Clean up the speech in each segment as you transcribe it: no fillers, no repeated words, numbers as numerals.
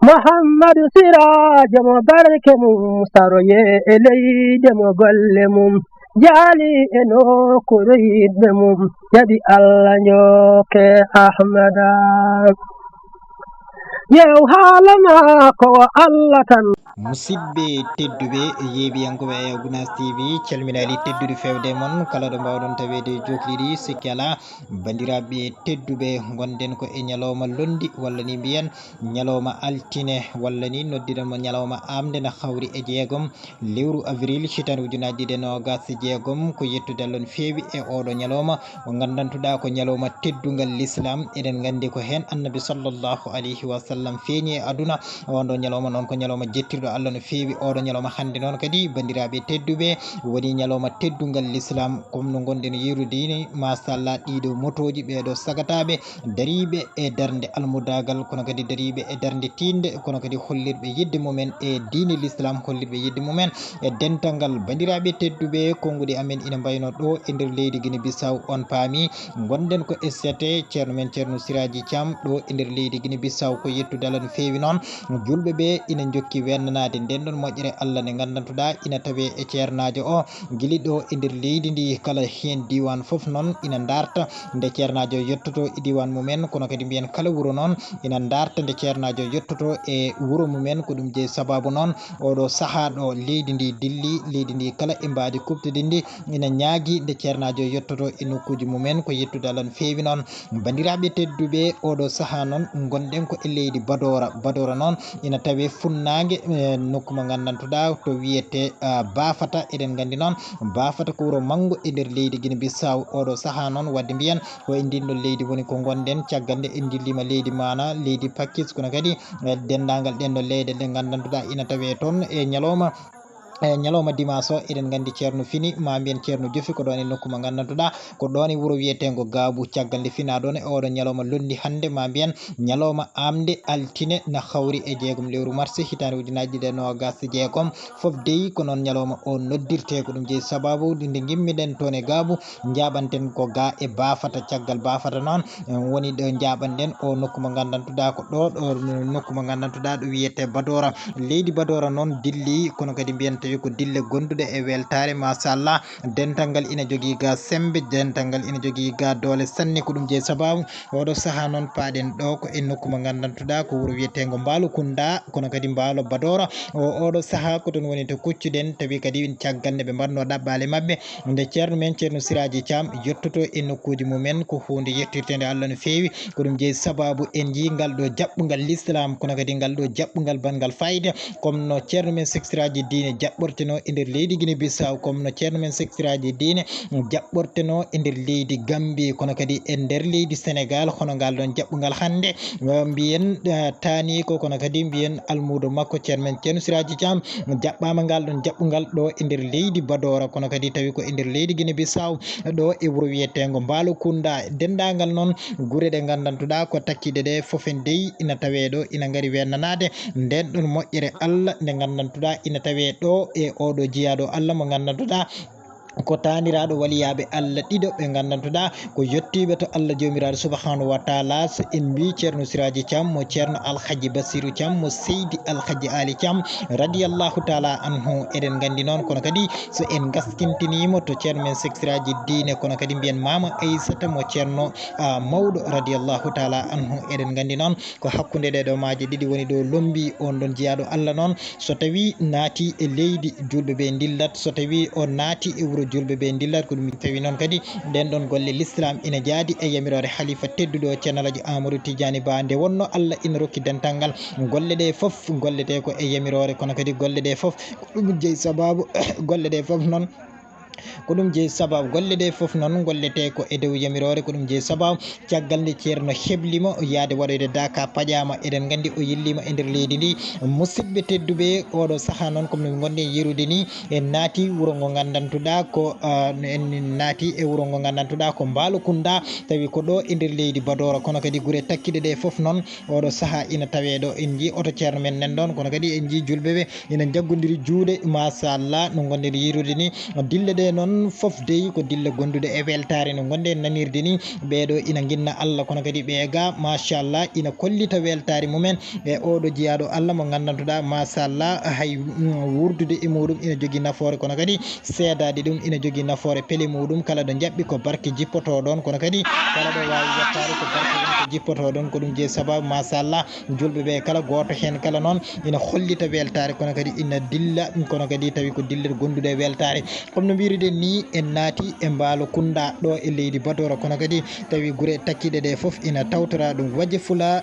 muhammadu sirajo mo barke mum saroye e leyde mo golle mum jaali e nokkuure yiɗɓe mum jaɓi allah njoke ahmada yew haala maako o allah tan musidɓe tedduɓe yeeɓiyankoɓe Gounass TV calminali teddude fewde moon kala ɗo mbawɗon tawede jokliɗi sikki ala bandiraɓe tedduɓe gonɗen ko e ñalawma londi walla ni mbiyen ñalawma altine walla ni noddiranmo ñalawma amde na hawri e jeegom lewru avril hitande ujunaji ɗiɗi e nogas e jeegom ko yettude allah no feewi e oɗo ñalawma o gandantuɗa ko ñalawma teddugal l'islam eɗen gandi ko hen annabi sallllahu alayhi wa sallam feeñi e aduna on ɗo ñalawma noon ko ñalawma jettirɗo allah no feewi oɗo ñalawma hande noon kadi bandiraɓe tedduɓe woni ñalawma teddugal l'islam comme no gonɗen yirudini machallah ɗiɗo motoji ɓeɗo sagataɓe dariɓe e darde almudagal kono kadi dariɓe e darde tinde kono kadi hollirɓe yidde mumen e diine l'islam hollirɓe yidde mumen e dental ngal bandiraɓe tedduɓe konguɗi amen ina mbayno ɗo e nder leydi Guinée Bissau on paami gonɗen ko SCT ceerno men ceerno Siraji Thiam ɗo e nder leydi Guinée Bissau ko yettude allah no feewi noon julɓe ɓe ina jokki wennanade nden ɗon moƴƴere allah nde gandantuɗa ina tawe e ceernajo o guili ɗo e nder leydi ndi kala hen diwan foof noon ina darta nde ceernajo yettoto e diwan mumen kono kadi mbiyen kala wuuro noon ina darta nde ceernajo yettoto e wuuro mumen ko ɗum jeeyi sababu noon oɗo saaha ɗo leydi ndi dilli leydi ndi kala e mbadi kubtidi ndi ina ñaagui nde ceernajo yettoto e nokkuji mumen ko yettude allah no feewi noon bandiraɓe tedduɓe oɗo saaha noon gonɗen ko e leydi badora noon ina tawe funnague nokku mo gandantuɗa to wiyete bafata eɗen gandi noon bafata ko wuuro manggo e nder leydi Guinée Bissau oɗo saaha noon wadde mbiyen ko e ndinɗo leydi woni ko gonɗen caggal nde en dillima leydi mana leydi Pakkis kono kadi dendagal ɗenɗo leyɗe ɗe gandantuɗa ina tawe toon e ñalawma dimanche o eɗen gandi ceerno fini ma mbiyen ceerno jofi ko ɗon e nokku mo gandantuɗa ko ɗon e wuuro wiyetego Gaabu caggal nde fina ɗon e oɗo ñalawma londi hande ma mbiyen ñalawma amde altine na hawri e jeegom lewru mars hitande ujunaji ɗiɗi e nogas jeegom foof deyi ko noon ñalawma o noddirte ko ɗum jeeyi sababu nde gimmiɗen toon e Gaabu jaɓanten ko ga e bafata caggal bafata noon woni ɗo jaɓanɗen o nokku mo gandantuɗa ko ɗo nokku mo gandantuɗa ɗo wiyete Badora leydi Badora noon dilli kono kadi mbiyen tawi ko dille gonduɗe e weltare machallah dental ngal ina jogui ga sembe dental ngal ina jogui ga doole sanne ko ɗum jeeyi sababu oɗo saaha noon paaɗen ɗo ko e nokku mo gandantuɗa ko wuuro wiyetego Mbaalu Kunda kono kadi Mbaalo Badora oɗo saaha ko toon woni to kuccuɗen tawi kadi caggal nde ɓe mbanno ɗaɓɓale mabɓe nde ceerno men ceerno Siraji Thiam yettoto e nokkuji mumen ko hunde yettirtede allah no feewi ko ɗum jeeyi sababu en jii ngal ɗo jaɓɓugal l'islam kono kadi ngal ɗo jaɓɓugal bangal fayida comme no ceerno men sextiraji diine jaɓɓorteno e nder leydi Guinée Bissau comme no ceerno men sextiraji diine jaɓɓorteno e nder leydi Gambie kono kadi e nder leydi Sénégal hono ngal ɗon jaɓɓugal hande mbiyen tani ko kono kadi mbiyen almudo makko ceerno men ceerno Siraji Thiam jaɓɓama ngal ɗon jaɓɓugal ɗo e nder leydi Badora kono kadi tawi ko e nder leydi Guinée Bissau ɗo e wuuro wiyetego Mbaalu Kunda dendagal noon guure ɗe gandantuɗa ko takkiɗe ɗe foof en deyi ina tawe ɗo ina gaari wennanade nden ɗon moƴƴere allah nde gandantuɗa ina tawe ɗo e oɗo jiyaɗo allah mo gandantuɗa ko taniraɗo waliyaɓe allah ɗiɗo ɓe gandantuɗa ko yettiɓe to allah jomiraɗo subahanahu wa taala so en mbi ceerno Siraji Thiam mo ceerno Alhaji Bassirou Thiam mo Seydi Alhaji Ali Thiam radiallahu taala anhu eɗen gandi noon kono kadi so en gaskintinimo to ceerno men sextiraji diine kono kadi mbiyen mama Aissata mo ceerno mawɗo radiallahu taala anhu eɗen gandi noon ko hakkude ɗeɗo maaje ɗiɗi woni ɗo lombi on ɗon jeeyaɗo allah noon so tawi naati e leydi julɓe ɓe dillat so tawi o naati e wuuro julɓe ɓe dillat ko ɗum tawi noon kadi nden ɗon golle l'islam ina jaadi e yamirore halifa tedduɗo o ceerno Alaji Amadou Tidiani Ba nde wonno allah ina rokki dental ngal golle ɗe foof gollete ko e yamirore kono kadi golle ɗe foof ko ɗum jeeyi sababu golle ɗe foof noon ko ɗum jeeyi sababu golle ɗe foof noon gollete ko e dow yamirore ko ɗum jeeyi sababu caggal nde ceerno heblima yaade waɗoyde daka paƴama eɗen gandi o yillima e nder leydi ndi musidɓe tedduɓe oɗo saaha noon comme no gonɗen yerude ni en naati wuuro ngo gandantuɗa ko en naati e wuuro ngo gandantuɗa ko Mbaalu Kunda tawi ko ɗo e nder leydi Badora kono kadi guure takkiɗe ɗe foof noon oɗo saaha ina tawe ɗo en jii oto ceerno men nan ɗon kono kadi en jii julɓeɓe ina jaggodiri juuɗe machallah no gonɗen yerude ni dille ɗe dille noon fof dey ko dille gondude e weltare no gonde nanirde ni ɓeɗo ina ginna Allah kono kadi ɓe ga machallah ina kollita weltare mumen e oɗo jeeyaɗo Allah mo gandantuɗa machallah hay wurdude e muɗum ina jogui nafoore kono kadi seedade ɗum ina jogui nafoore peele muɗum kala ɗo jaɓɓi ko barke jippoto ɗon kono kadi kala ɗo wawi yettade ko barke woni ko jippoto ɗon ko ɗum jeeyi sababu machallah julɓeɓe kala goto hen kala noon ina hollita weltare kono kadi ina dilla kono kadi tawi ko dillere gondude e weltare comme no mbiruɗen ni en naati e mbaalo kunda ɗo e leydi Badora kono kadi tawi guure takkiɗe ɗe foof ina tawtora ɗum Wadji Fula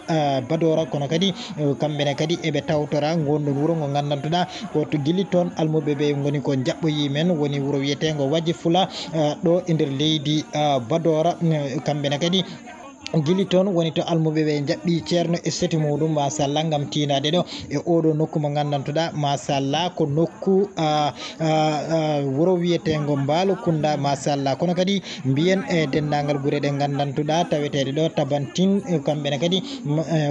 Badora kono kadi kamɓene kadi eɓe tawtora gonɗon wuuro ngo gandantuɗa ko to guili toon almuɓeɓe goni ko jaɓɓoyi men woni wuuro wiyetego Wadji Fula ɗo e nder leydi Badora kamɓene kadi guili toon woni to almuɓeɓe jaɓɓi ceerno e seti muɗum machallah gam tinade ɗo e oɗo nokku mo gandantuɗa machallah ko nokku wuuro wiyetego Mbalo Kunda machallah kono kadi mbiyen e dendagal guure ɗe gandantuɗa tawetede ɗo Tabantin kamɓene kadi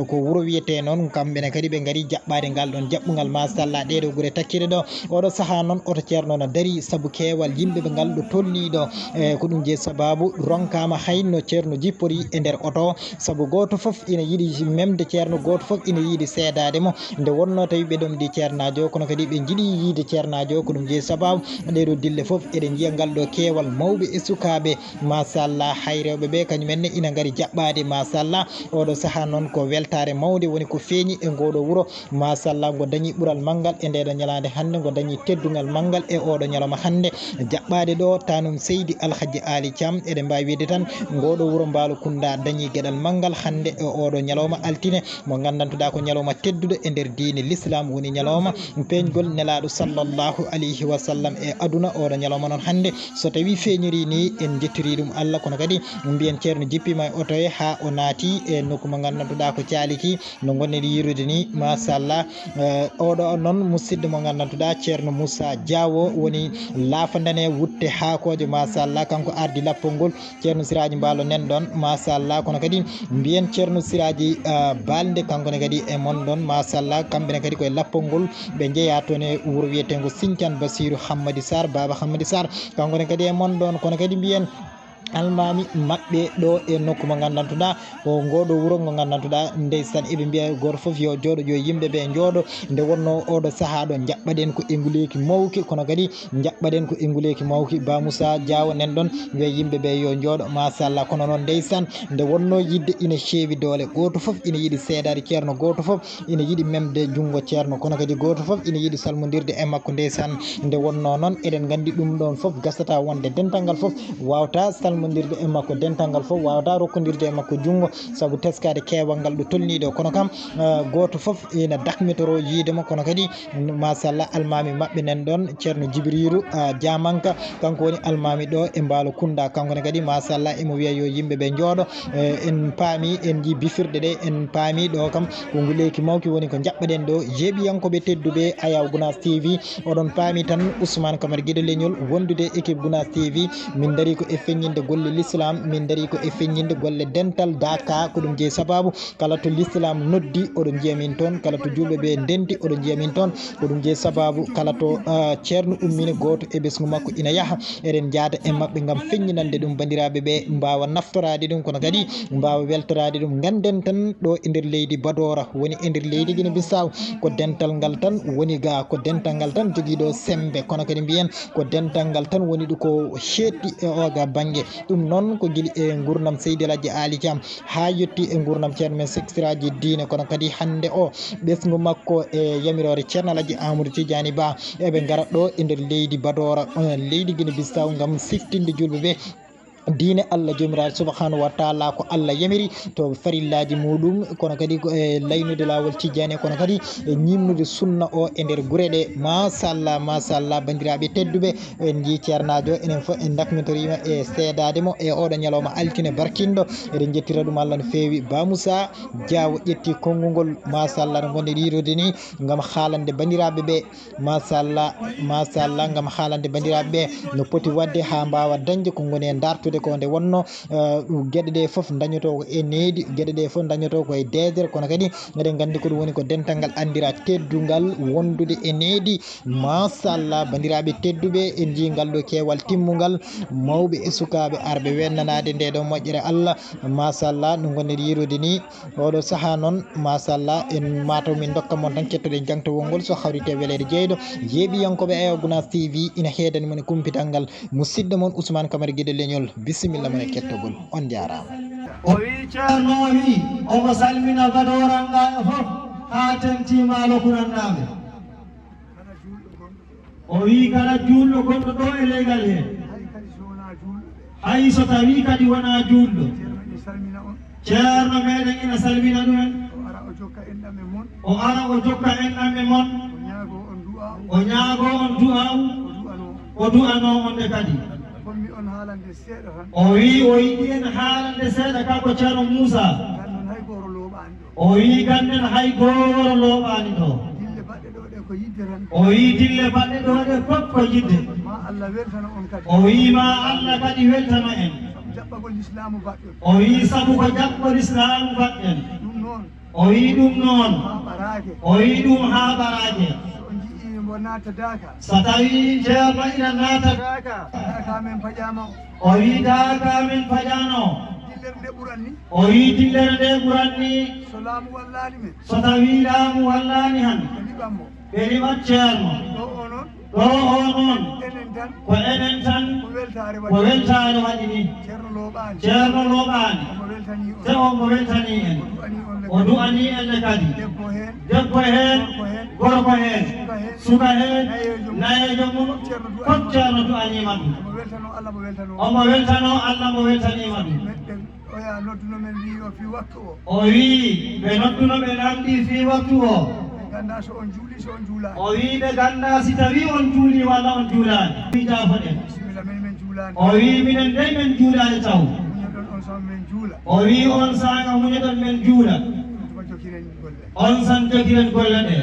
ko wuuro wiyete noon kamɓene kadi ɓe gaari jaɓɓade ngal ɗon jaɓɓugal machallah ɗeɗo guure takkiɗe ɗo oɗo saaha noon oto ceerno no daari saabu keewal yimɓeɓe ngal ɗo tolniɗo e ko ɗum jeeyi sababu ronkama hayno ceerno jippori e nder oto saabu goto foof ina yiiɗi memde ceerno goto foof ina yiiɗi seedademo nde wonno tawi ɓe ɗom ɗi ceernajo kono kadi ɓe jiiɗi yiide ceernajo ko ɗum jeeyi sababu ɗeɗo dille foof eɗen jiiya ngal ɗo keewal mawɓe e sukaɓe machallah hay rewɓeɓe kañumenne ina gaari jaɓɓade machallah oɗo saaha noon ko weltare mawde woni ko feeñi e ngoɗo wuuro machallah ngo dañi ɓuural manggal e ndeɗo ñalade hande ngo dañi teddugal manggal e oɗo ñalawma hande jaɓɓade ɗo tanum Seydi Alhaji Ali Thiam eɗen mbawi wiide tan ngoɗo wuuro Mbalo Kunda dañi gueɗal manggal hande e oɗo ñalawma altine mo gandantuɗa ko ñalawma tedduɗo e nder diine l'islam woni ñalawma peñgol nelaɗo sallllahu alayhi wa sallam e aduna oɗo ñalawma noon hande so tawi feeñiri ni en jettiri ɗum Allah kono kadi mbiyen ceerno jippima e oto he ha o naati e nokku mo gandantuɗa ko Thialiki no gonɗen yirude ni machallah oɗo noon musidɗo mo gandantuɗa ceerno Moussa Diawo woni lafadane wutte haakojo machallah kanko ardi lappol ngol ceerno Siraji Mbalo nen ɗon machallah kono kadi mbiyen ceerno Siraji Balde kankone kadi e mon ɗon machallah kamɓene kadi koye lappol ngol ɓe jeeya toon e wuuro wiyetengo Sinthiane Bassirou Hammady Sarr Baba Hammady Sarr kankone kadi e mon ɗon kono kadi mbiyen almami mabɓe ɗo e nokku mo gandantuɗa ko ngoɗo wuuro ngo gandantuɗa ndeysan eɓe mbiya goto foof yo jooɗo yo yimɓeɓe jooɗo nde wonno oɗo saaha ɗo jaɓɓaɗen ko enguleki mawki kono kadi jaɓɓaɗen ko enguleki mawki Ba Moussa Diawo nen ɗon wiya yimɓeɓe yo jooɗo machallah kono noon ndeysan nde wonno yidde ina ceewi doole goto foof ina yiiɗi seedade ceerno goto foof ina yiiɗi memde junggo ceerno kono kadi goto foof ina yiiɗi salmodirde e makko ndeysan nde wonno noon eɗen gandi ɗum ɗon foof gasata wonde dental ngal foof wawta salmodirde e makko dental ngal foof wawata rokkodirde e makko junggo saabu teskade keewal ngal ɗo tolniɗo kono kam goto foof ina dakmitoro yiidemo kono kadi machallah almami mabɓe nan ɗon ceerno Djibrilu Diamanka kanko woni almami ɗo e Mbalo Kunda kankone kadi machallah emo wiya yo yimɓeɓe jooɗo en paami en ji bifirɗe ɗe en paami ɗo kam ko nguleyki mawki woni ko jaɓɓaɗen ɗo jeeɓiyankoɓe tedduɓe Ayaw Gounass TV oɗon paami tan Ousmane Camara guiɗo leñol wondude équipe Gounass TV min daari ko e feññinde golle l'islam min daari ko e feññinde golle dental daka ko ɗum jeeyi sababu kala to l'islam noddi oɗon jiya min toon kala to julɓeɓe ndenti oɗon jiya min toon ko ɗum jeeyi sababu kala to ceerno ummini goto e ɓesgu makko ina yaaha eɗen jaada e mabɓe gam feññinande ɗum bandiraɓeɓe mbawa naftorade ɗum kono kadi mbawa weltorade ɗum ganden tan ɗo e nder leydi Badora woni e nder leydi Guinée Bissau ko dental ngal tan woni ga ko dental ngal tan joguiɗo sembe kono kadi mbiyen ko dental ngal tan woni ɗo ko sheeɗi e oga banggue ɗum noon ko guili e gurdam Seydi Alhaji Ali Thiam ha yetti e gurdam ceerno men sextraji diine kono kadi hande o ɓesgu makko e yamirore ceerno Alhaji Amadou Tidiani Ba eɓe garat ɗo e nder leydi Badora leydi Guinée Bissau gam siftinde julɓeɓe diine Allah jomiraɗo subhanahu wa taala ko Allah yamiri to farillaji muɗum kono kadi e laynude lawol tijjani kono kadi e ñimnude sunna o e nder guure ɗe machallah machallah bandiraɓe tedduɓe en jii ceernajo enen fof en dakmitorima e seedademo e oɗo ñalawma altine barkinɗo eɗen jettira ɗum Allah no fewi Ba Moussa Diawo ƴetti konngol machallah no gonɗe ɗirude ni gam haalande bandiraɓeɓe machallah machallah gam haalande bandiraɓeɓe no poti wadde ha mbawa dañde ko goni e dartude wattude ko nde wonno gueɗe ɗe foof dañoto ko e needi gueɗe ɗe foof dañoto ko e dedere kono kadi eɗen gandi ko ɗum woni ko dental ngal andira teddugal wondude e needi machallah bandiraɓe tedduɓe en ji ngal ɗo kewal timmugal mawɓe e sukaɓe arɓe wennanade nde ɗo moƴƴere Allah machallah no gonɗen yirude ni oɗo saaha noon machallah en mataw min dokka mon tan kettoɗen jangtowol ngol so hawrite welede jeyɗo yeeɓiyankoɓe Aya Gounass TV ina heedani mon kumpital ngal musidɗo mon Ousmane Camara Guiɗo Leñol bisimilla mon e kettogol on jarama o wi ceerno o wi omo salmina gadoranɗa fof ha tentimalo kurannaɓe o wi kala julɗo gonɗo ɗo e leygal he hay so tawi kadi wona julɗo ceerno meɗen ina salmina ɗumen o ara o jokka enɗamme mon o ñaago on du'aw o du'ano on de kadi o wi o yiɗi en haalande seeɗa kanko ceerno Moussa o wi ganden hay gooro looɓani ɗo o wi dille baɗɗe ɗo ɗe fof ko yidde o wi ma Allah kadi weltano en o wi sabu ko jaɓɓol islamu baɗɗen o wi ɗum noon o wi ɗum ha ɓaraje so tawi ceerno ina naata o wi daaka men paƴano o wi dillere nde ɓuranni so tawi laamu wallani han ɓe liɓat ceerno ɗo o noon ko enen tan ko weltare waɗi ni ceerno looɓani te omo weltani en o du'ani enne kadi debbo hen gorko hen suka hen nayejo mum fof ceerno du'anima ɗum omo weltano Allah mo weltanima ɗum o wi ɓe nodduno ɓe namdi fi waktu o o wi ɓe ganda si tawi on juuli walla on juulani wi jafoɗen o wi minen dey men juulani taw o wi on sanga muñoɗon men juula on san jogiren golle ɗe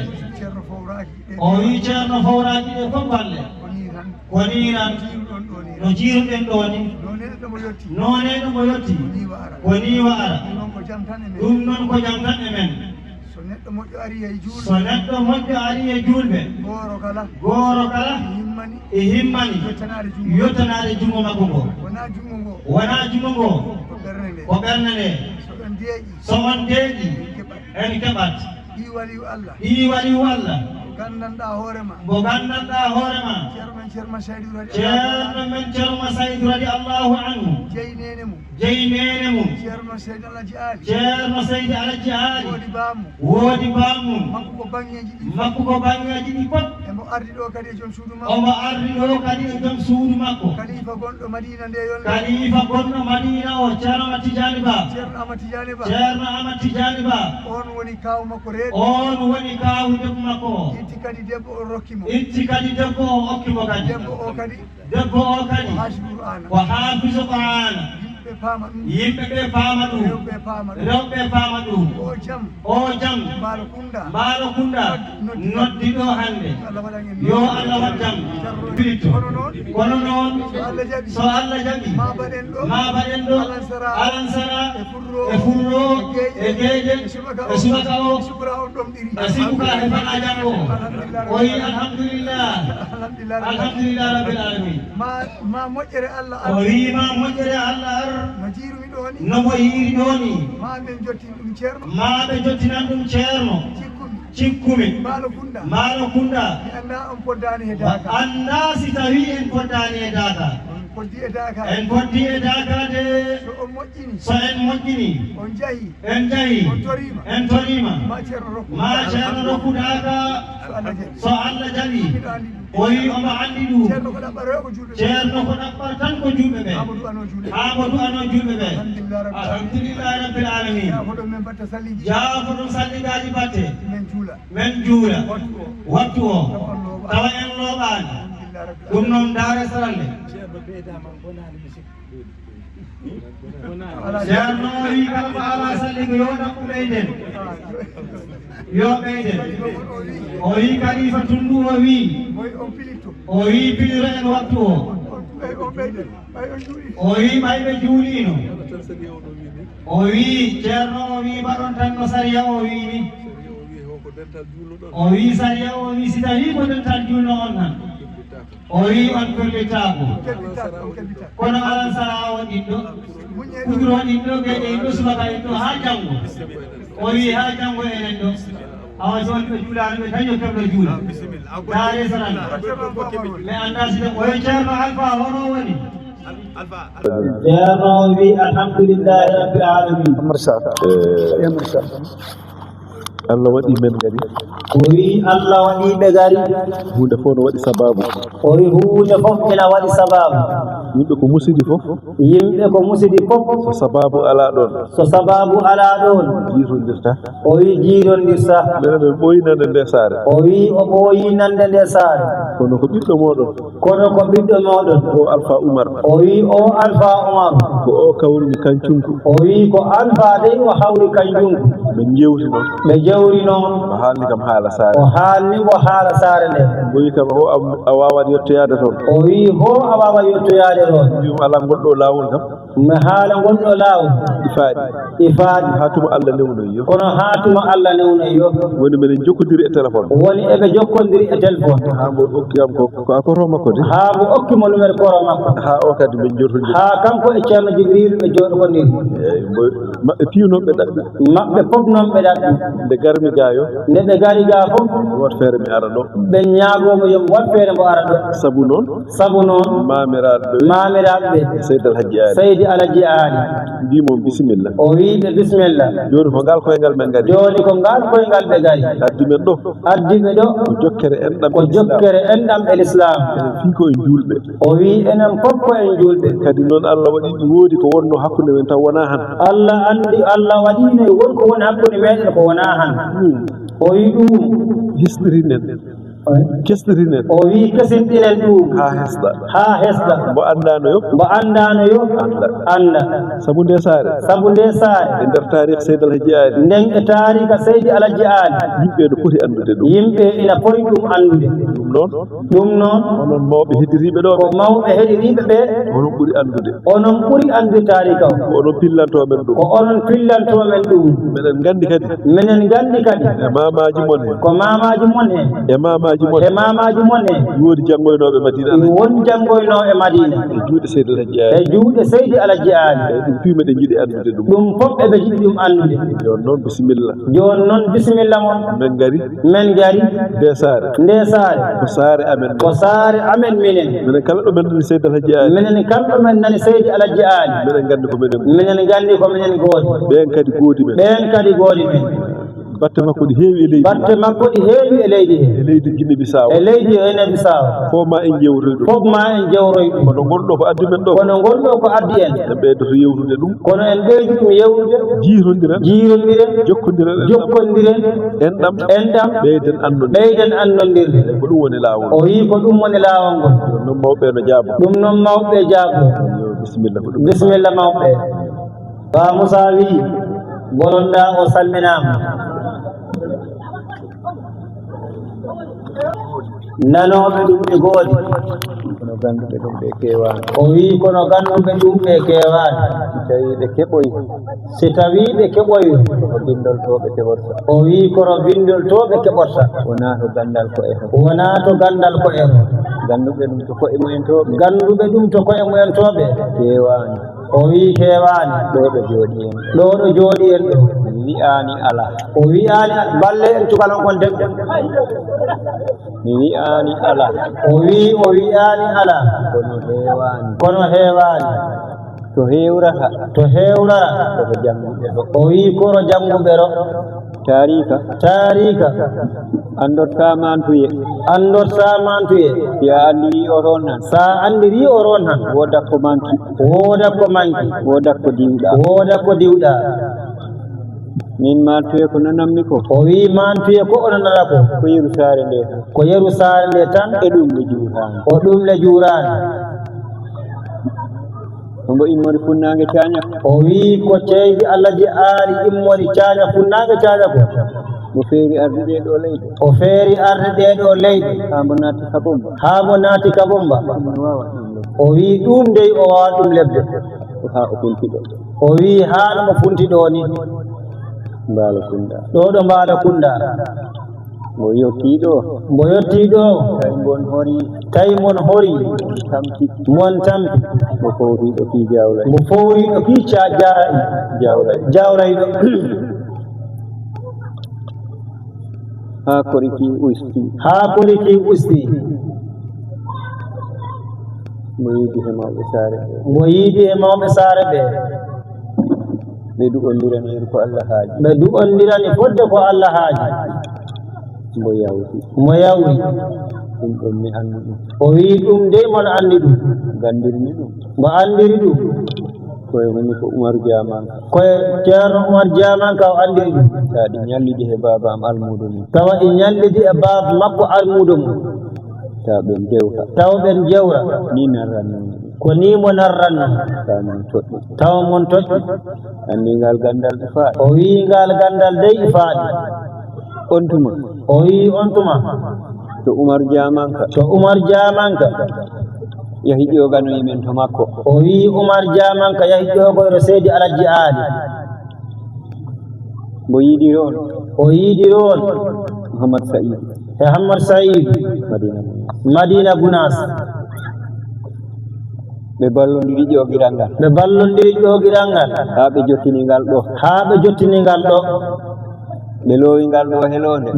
o wi ceerno fawraki ɗe fof balle ko ni tan no jiiruɗen ɗo ni none ɗo mo yetti ko ni wa ara ɗum noon ko jam tan e men so neɗɗo moƴƴo ari e julɓe gooro kala e himmani yettanade jungo makko ngo wona jungo ngo ko ɓernde nde so on deeƴi en keɓat ɗi waliyu Allah mo gandanɗa hoorema ceerno men ceerno Saydou radi Allahu anhu jeynene mum ceerno Seydi Alaji Ali woodi bamum makko ko bangeji ɗi fof omo ardi ɗo kadi e joom suudu makko kalifa gonɗo Madina o ceerno Amat Tijani Ba on woni kawu debbo makko itti kadi debbo o hokkimo kadi debbo o kadi ko hafizu Qur'ana yimɓe ɓe paama ɗum rewɓe paama ɗum o jam Mbaalo Kunda noddi ɗo hannde yo Allah wat jam firito kono noon so Allah jaɓi ma baɗen ɗo alansara e furro e geeje e subaka o e sibuka e fana jam o o yi alhamdulillah rabbil alamin o wi ma moƴƴere Allah no mo yiiri ɗo ni ma ɓe jottinan ɗum ceerno cikkumi Mbaalo Kunda anda si tawi en poddani e daka en poddi e dakade so en moƴƴini en jahi en torima ma ceerno rokku daka so Allah jaɓi o wi omo andi ɗum ceerno ko ɗaɓɓata tan ko julɓe ɓe ha mo du'ano julɓe ɓe alhamdulillahi rabbil alamin jaafo ɗum salligaji batte men juula wattu o tawa en looɓani ɗum noon daare sarande ceerno wi kala ko ala salligo yo ɗaɓɓu ɓeyden yo ɓeyden o wi kalifa tundu o wi piliro en wattu o o wi ɓayɓe juulino o wi ceerno o wi mbaɗon tan no sariya o wini o wi sariya o wi si tawi ko dental julno on tan o wi on kollittako kono alan sara on ɗinɗo kudro ɗinɗo ɓeɗe ɗo subaka ɗinɗo ha janggo o wi ha janggo enen ɗo awa joni ɓe juulano ɓe taño kemɗo juula daare saran mi anda side oyo ceerno alpha hono woni ceerno wi alhamdulillahi rabbil alamin Allah waɗi men gari o wi Allah waɗiɓe gari hunde fof no waɗi sababu o wi hunde fof ina waɗi sababu yimɓe ko musidi fof so sababu ala ɗon jiitondirta o wi jiitondirta minen ɓe ɓooyi nande nde saare o wi o ɓooyi nande nde saare kono ko ɓiɗɗo moɗon o Alpha Oumar o wi o Alpha Oumar ko o kawrini kancunko o wi ko Alpha dey o hawri kancunko ɓe jewti noon ɓe jewri noon o haalni kam haala saare o haalni mo haala saare nde o wi kam ho a wawat yettoyade toon o wi ho a wawa yettoyade toon wima ala gonɗo lawol kam mi haala gonɗo lawol ifaaɗi ha tuma Allah newnoy yo kono ha tuma Allah newnoy yo woni meɗen jokkodiri e téléphone woni eɓe jokkodiri e téléphone ha mbo okkiyam ko a koro makko de ha mo okkimo numéro koro makko ha o kadi min jortodiri ha kanko e ceerno Jibril ɓe jooɗokodiri eyyi maɓɓe piiw noon ɓe ɗaɓɓi maɓɓe fof noon ɓe ɗaɓɓi nde garmi ga yo nde ɓe gari ga fof wat feere mi ara ɗo ɓe ñaagomo yomo wat feere mbo ara ɗo sabu noon mamiraɓe ɓe Seydi Alaji Ali mbimon bisimilla o wiɓe bisimilla joni ko ngal koyngal men gari joni ko ngal koyngal ɓe gari addi men ɗo ko jokkere enɗam e l'islam enen fii ko en julɓe o wi enen fof ko en julɓe kadi noon Allah waɗi ɗi woodi ko wonno hakkude men taw wona han Allah waɗino wonko woni hakkude meɗen ko wona han o wi ɗum hisɗirinen kesɗirinen o wi kesinɗinen ɗum ha hesɗa mbo andano yo anda sabu nde saare e nder tarique Seydi Alaji Ali nden e tarique Seydi Alaji Ali yimɓe no poti andude ɗum yimɓe ina poti ɗum andude ɗum noon onon mawɓe heɗiriɓe ɗo ko mawɓe heɗiriɓe ɓe onon ɓuri andude tarique o ko onon pillantomen ɗum meɗen gandi kadi e mamaji mon hen ko mamaji mon hen e mamaji mon hen woni janggoynoɓe Madina e juuɗe Seydi Alaji Ali ɗum fi meɗen jiiɗi andude ɗum fof eɓe jiɗi ɗum andude joni noon bisimilla mon men gari nde saare ko saare amen minen kala ɗo men nani Seydi Alaji Ali minen gandi ko minen goodi ɓen kadi goodi men batte makko ɗi heewi e leydi he e leydi Guinée Bissau fof ma en jewroy ɗum kono gonɗo ko addi men ɗo en ɓeydoto yewtude ɗum jiirodiren jokkodiren enɗam ɓeyden annondirde ko ɗum woni laawol o wi ko ɗum woni laawol ngol noon mawɓe no jaabo bisimilla mawɓe ba Moussa wi bolonɗa o salminama nanoɓe ɗum ɓe goodi kono ganduɓe ɗum ɓe kewani o wi kono ganduɓe ɗum ɓe kewani si tawi ɓe keɓoyi ko bindol to ɓe keɓorta o wi kono bindol to ɓe keɓorta wona to gandal ko e ganduɓe ɗum to koye mumen toɓe kewani o wi kewani ɗo ɗo jooɗi en ɗo mi wi'ani ala o wi'ani balle en cukalon kon debbo mi wi'ani ala o wi'ani ala kono heewani to hewrata koko janguɓe ɗo o wi koro janguɓe ɗo tarika andorta mantuye ya andiri oron han sa andiri oron han wodat ko manki wodat ko diwɗa min mantuye ko nanammi ko o wi mantuye ko ono nana ko yeru saare nde tan e ɗum le juurani mbo immori funnaange caaña o wi ko Seydi Alaji Ali immori caaña funnaange caaña ko mo feeri arde ɗe ɗo leyɗe ha mo naati kabomba ɗum o wi ɗum dey o wawa ɗum lebde ha o funtiɗo o wi haala mo funtiɗo ni Mbala Kunda ɗo ɗo Mbala Kunda mo yettiɗo tawi mon hori mon tampi mo fowriɗo ki jawlay mo fowriɗo ki jawlayɗo ha koriki usti mo yiidi e mawɓe saare ɓe ɓe du'ondirani ko Allah haaji ɓe du'ondirani fodde ko Allah haaji mo yawri ɗum ɗon mi anndi ɗum o wi ɗum de mon anndi ɗum gandirni ɗum mo anndiri ɗum koye woni ko Umar Jamanka koye ceerno Umar Jamanka o anndiri ɗum tawa ɗi ñallidi e baba am almudo mum tawa ɗi ñallidi e baba makko almudo mum tawa ɓen jewra ni narranno ko ni mo narranno tawa mon toƴƴi anndi ngal gandal ɗe faaɗi o wi ngal gandal dey e faaɗi on tuma to Umar Jamanka yahi ƴoganoyi men to makko o wi Umar Jamanka yahi ƴogoyro Seydi Alaji Ali mo yiɗiro on Muhammad Saïd Madina Gunas ɓe ballondiri ƴogiral ngal ha ɓe jottini ngal ɗo ɓe loowi ngal ɗo helonde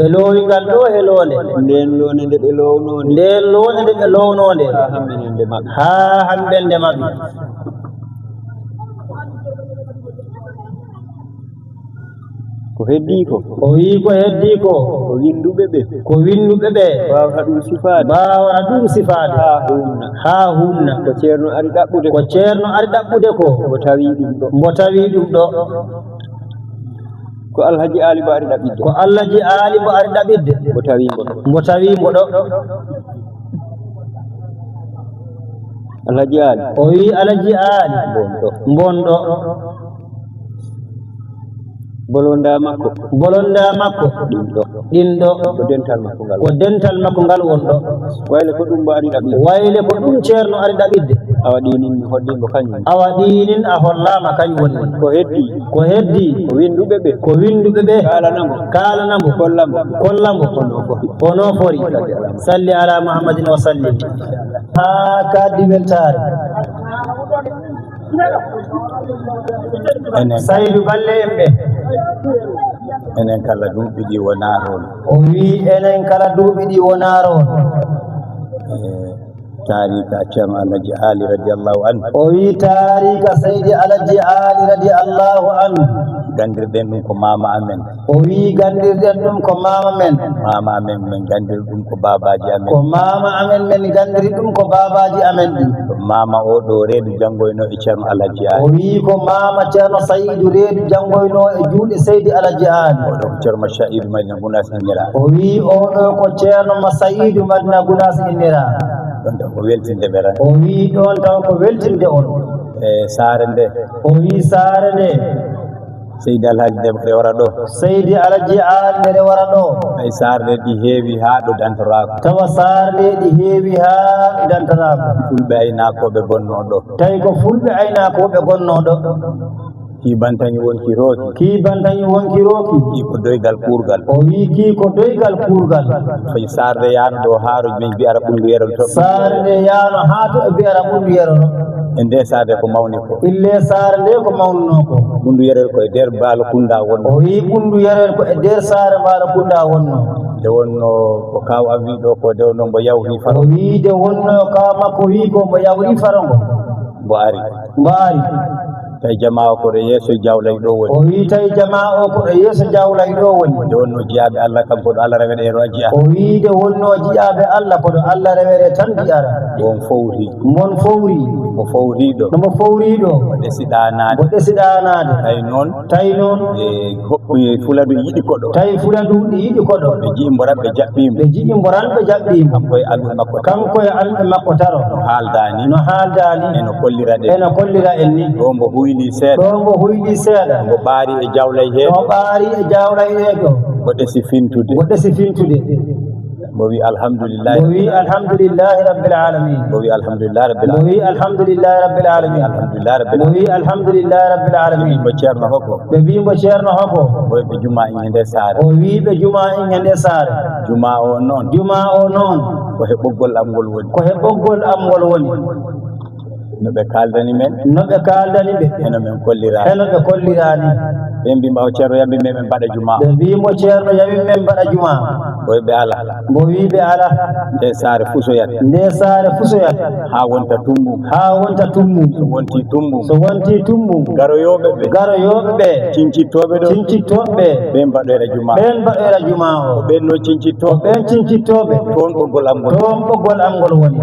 nden londe nde ɓe lownode ha hamɓende maɓɓe ko heddi ko o wi ko heddi ko ko winduɓe ɓe wawata ɗum sifaade ha humna ko ceerno ari ɗaɓɓude ko mo tawi ɗum ɗo ko Alhaji Ali bo ari ɗaɓɓidde mo tawimo ɗo Alhaji Ali o wi Alhaji Ali bonɗo bolonda makko ɗin ɗo ko dental makko ngal wonɗo wayle ko ɗum ceerno ari ɗaɓidde awaɗinin mi hollimo kañum awaɗinin a hollama kañum wonni ko heddi ko winduɓe ɓe kalanamo kollamo hono fori salli ala Muhammadin wa sallim ha kaddi weltare Saydou Balle en ɓe enen kala duuɓi ɗi wonaron o wi enen kala duuɓi ɗi wonaron tarika ceerno Alaji Ali radiallahu anhu o wi tarika Seydi Alaji Ali radiallahu anhu gandirɗen ɗum ko mama amen o wi gandirɗen ɗum ko mama men min gandiri ɗum ko babaji amen min gandiri ɗum ko babaji amen ɗi mama o ɗo reedu janggoyno e ceerno Alaji Ali o wi ko mama ceerno Saydou reedu janggoyno e juuɗe Seydi Alaji Ali oɗo ko ceerno Saydou Madina Gounas innira o wi oɗo ko ceerno Saydou Madina Gounas innira ɗon taw ko weltinde ɓe ran o wi ɗon taw ko weltinde on e saare nde o wi saare nde Seydi Alhaji nde wara ɗo Seydi Alaji Ali nde wara ɗo ay saare nde ɗi heewi haa ɗo dantorako tawa saare nde ɗi heewi haa ɗo dantorako fulɓe aynakoɓe gonno ɗo tawi ko fulɓe aynakoɓe gonno ɗo kibantañi wonki rooki kii ko doygal kuurgal o wi kii ko doygal kuurgal fayi sarde yaano ɗo haaro min mbiyara ɓundu yerol to sarde yaano haa to ɓe mbiyara ɓundu yerol e nde sarde ko mawni ko ille saare nde ko mawnuno ko ɓundu yerel ko e nder Mbala Kunda wonno o wi ɓundu yerel ko e nder saare Mbala Kunda wonno nde wonno ko kaw am wi ɗo ko nde wonno mbo yawri faro o wi nde wonno kaw makko wi ko mbo yawri farongo mbo ari tawi jama o koɗo yeeso jawlay ɗo woni o wi tawi jama o koɗo yeeso jawlay ɗo woni nde wonno jiyaɓe Allah kam koɗo Allah rewere ero jiya o wi nde wonno jiyaɓe Allah koɗo Allah rewere tan jiyara mon fowri mo fowriɗo mo ɗesiɗanade tawi noon e hoɓɓe fuladu yiɗi koɗo ɓe ji'i mboran ɓe jaɓɓimo kanko e alɗe makko taro no haaldani eno kollira en ni ɗo mbo huyli seeɗa mbo ɓaari e jawlay he ɗo mbo ɗesi fintude mo wi alhamdulillah mo wi alhamdulillahi rabbil alamin mo wi alhamdulillah rabbil mo wi alhamdulillahi rabbil alamin alhamdulillah rabbil mo wi alhamdulillahi rabbil alamin mo ceerno hokko ɓe mbimo ceerno hokko o ɓe juma en hende saare o wi ɓe juma en hende saare juma o noon ko he ɓoggol am ngol woni ko he ɓoggol am ngol woni no ɓe kaaldani men no ɓe kaaldani ɓe eno men kollirani eno ɓe kollirani ɓe mbima o ceerno yambi men ɓe mbaɗa juma ɓe mbimo ceerno yami men mbaɗa juma o ɓe ala mo wi ɓe ala nde saare fusoyat ha wonta tummum so wonti tummum garoyoɓe ɓe cincittoɓe ɗo ɓe mbaɗoyra juma o ɓen no cincittoɓe ɓen cincittoɓe toon ɓoggol am ngol woni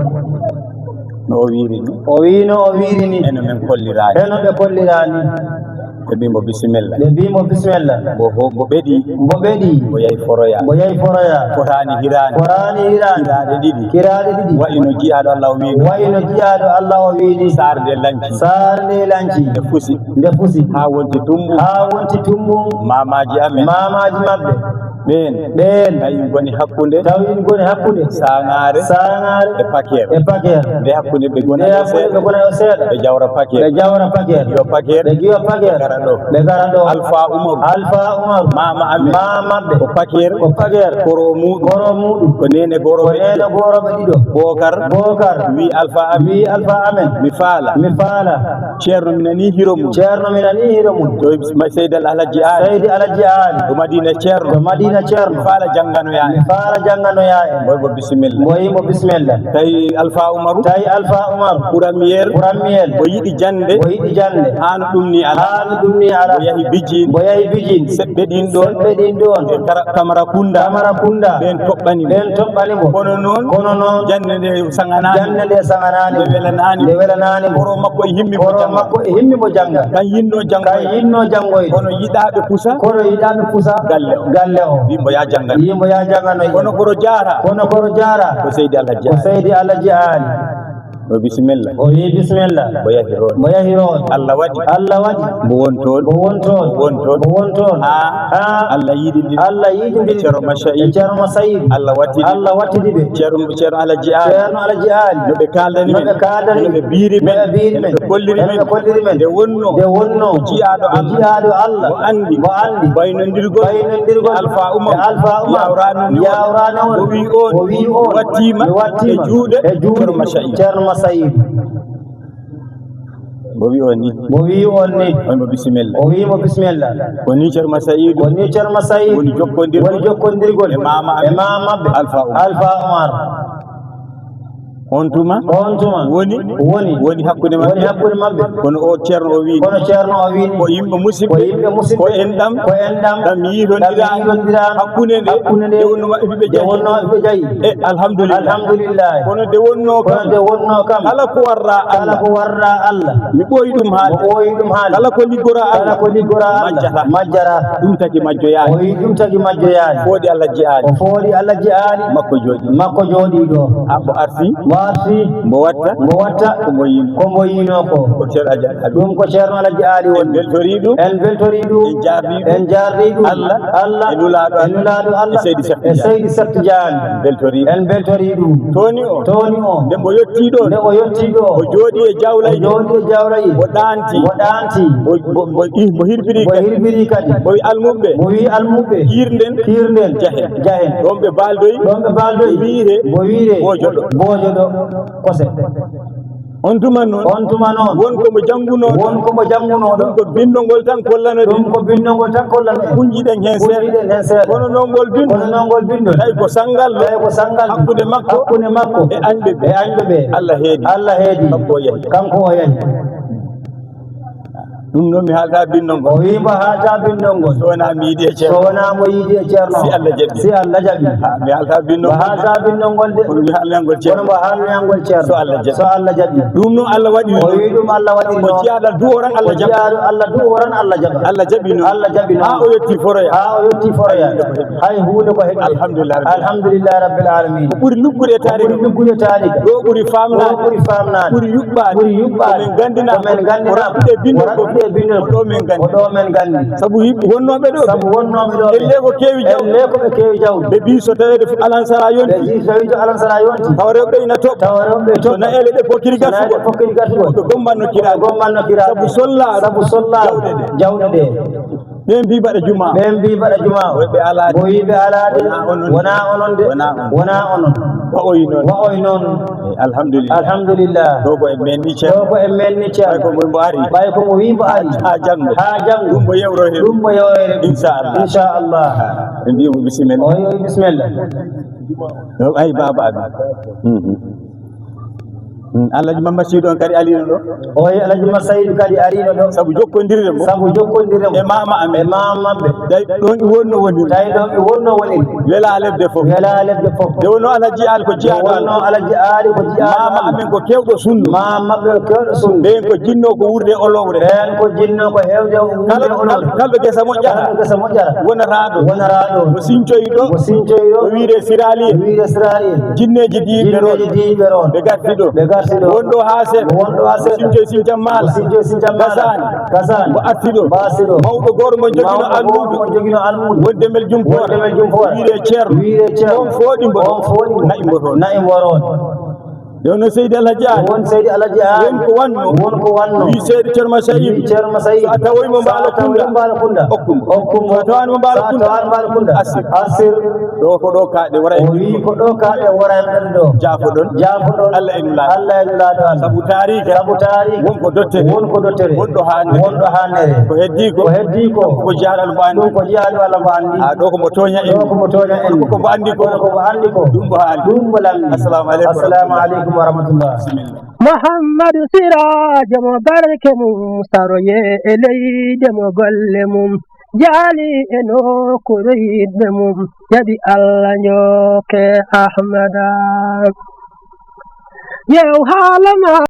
no o wiiri ni o wino o wiiri ni eno men kollirani eno ɓe kollirani ɓe mbimo bisimilla mbo ɓeɗi o yahi foroya fotani hirade ɗiɗi wayino jiyaɗo Allah o wiini saare nde lanci nde fusi ha wonti tummum mamaji mabɓe ɓen tawi goni hakkude sangare e paquer nde hakkude ɓe gona ɗo seeɗa ɓe jawra paquer ɓe giwa paquer ɓe gara ɗo alpha umaru mama maɓɓe ko paquer koro muɗum ko nene goroɓe ɗiɗo bokar wi alpha amen mi faala ceerno mi nani hiro mum to seydal alhaji ali to madina ceerno mi faala janganoya en moymo bisimilla tawi alpha umaru ɓuranmiyel o yiɗi jande an ɗum ni ala o yahi bijin seɓɓe ɗin ɗon e camara kunda ɓen toɓɓanimo kono noon jande nde saganani nde welanani horo makko e himmi mo janga kan yinno jangoyde kono yiɗaɓe pusa galle o wimbo ya janganoy kono koro jara ko seydi alhaji ali o bisimilla o yahi roon Allah waɗi mo won toon ha Allah yiɗi ceerno masayid Allah wattidi ɓe ceerno alhaji ali no ɓe kaldani men no ɓe biiri men ɓe kolliri men nde wonno jiyaɗo Allah mo andi baynodirgol alpha umar yawrano on o wi on wattima e juuɗe ceerno masayid mo wi on ni on mo bisimilla woni ceerno masayid woni jokkondirgol e mama alpha umar on tuma woni hakkude maɓɓe kono o ceerno o wiini ko yimɓe musidɓe ko enɗam ɗam yiiɗondirani hakkude nde nde wonno maɓɓe ɓe jayi e alhamdulillah kono nde wonno kam kala ko warra Allah mi ɓooyi ɗum haali kala ko liggora Allah majjata ɗum tagi majjoyaani foodi Allah jiyaani makko jooɗi ɗo haɓɓo arti mbo watta ko mbo yino ko ɗum ko ceerno alhaji ali woni en beltori ɗum en jardi ɗum Allah e nulaɗo Allah e seydi sekti diani en beltori ɗum toni o nde o yetti ɗo o jooɗi e jawlayi o ɗanti mo hirbiri kadi o wi almuɓe hirden jahen ɗon ɓe baldoyi mo wiire bojoɗo kose on tuma noon wonko mo jangunoɗo ɗum ko bindogol tan kollano kunjiɗen hen seeɗa kono noon ngol bindo tawi ko sangal hakkude makko e anɓe ɓe Allah heedi kanko o yahi ɗum noon mi haalta bindol ngol so wona mi yiiɗi e ceerno si Allah jaɓi mi haalta bindol ngol de kono mi haalnangol ceerno so Allah jaɓi ɗum noon Allah waɗi mo jiyaɗal duworan Allah jaɓi noon ha o yetti foroya hay huunde ko heɓi alhamdulillah rabbil alamin ko ɓuri luggude e taarika ɗo ɓuri famnade ɓuri yuɓɓade komin gandina ko raɓɓude bindol ko andi e bindol o ɗo men gandi o ɗo men gandi sabu yimɓe wonnoɓe ɗo sabu wonnoɓe ɗo elle ko kewi jawɗi elle ko ɓe kewi jawɗi ɓe mbi so tawede alansara ɓe yonti ji so tawi to alansara yonti tawa rewɓe ina toɓa tawa rewɓe so naele ɗe pokkiri naade gartugo fokkiri gartugol ɓe gommanno kiraɗe gommanno kiraɗe sabu solla jawɗe ɗe ɓen mbi mbaɗa juma ɓen mbi mbaɗa juma woɓɓe alade bo yiɓe alade wona onon de wona onon waoyi noon waoyi noon alhamdulillah ɗo ko en menni ceerno ɗo ko en menni ceerno ko mo ari ɓay ko mo wi mbo ari ha janggo ɗum mo yewro hen ɗum mo yewrede inchallah en mbimo bisimilla o wi bisimilla ay baba abi Alhaji Mamma Sidy on kadi alino ɗo o wi Alhaji Mamma Sidy kadi arino ɗo sabu jokkodirde mo e mama amen e mama maɓɓe tawi ɗon ɓe wonno woniri tawi ɗon ɓe wonno woniri wela lebde fof nde wonno Alhaji Ali ko jiyaɗo wonno Alhaji Ali ko jiyaɗo mama amen ko kewɗo sunno mama maɓɓe ko kewɗo sunno ɓen ko jinno ko wurde olowre ɓen ko jinno ko hewde olowre kalɗo gesa moƴƴata wonata ɗo mo siñcoyi ɗo o wiire sirali jinneji diɓe ron ɓe garti ɗo wonɗo ha seeɗa sinjoy sinjam maala gasani mo arti ɗo mawɗo goto mo jogino almudo wondemel jumpoore wiire ceerno on fooɗi mbo nayi mbo toon yono Seydi Alhaji Ali won Seydi Alhaji Ali won ko wanno wi Seydi Ceerno Masayid so a tawoymo Mbala Kunda okkum so tawani mo Mbala Kunda asir ɗo ko ɗo kaɗe wara o wi ko ɗo kaɗe wara en ɗo jaafo ɗon Allah en laado sabu tarihi wonko dottere wonɗo hannere ko heddi ko ko jaaɗal mbo andi ko jaaɗal mbo andi ɗo ko mo toña en ko mbo andi ko ɗum mbo haali ɗum mbo lamdi assalamu aleykum warahmatullah محمد سراج مبارك مستروي إلي دم قلمم جالي إنو كريد دمم يدي الله نيوك أحمد يو حالما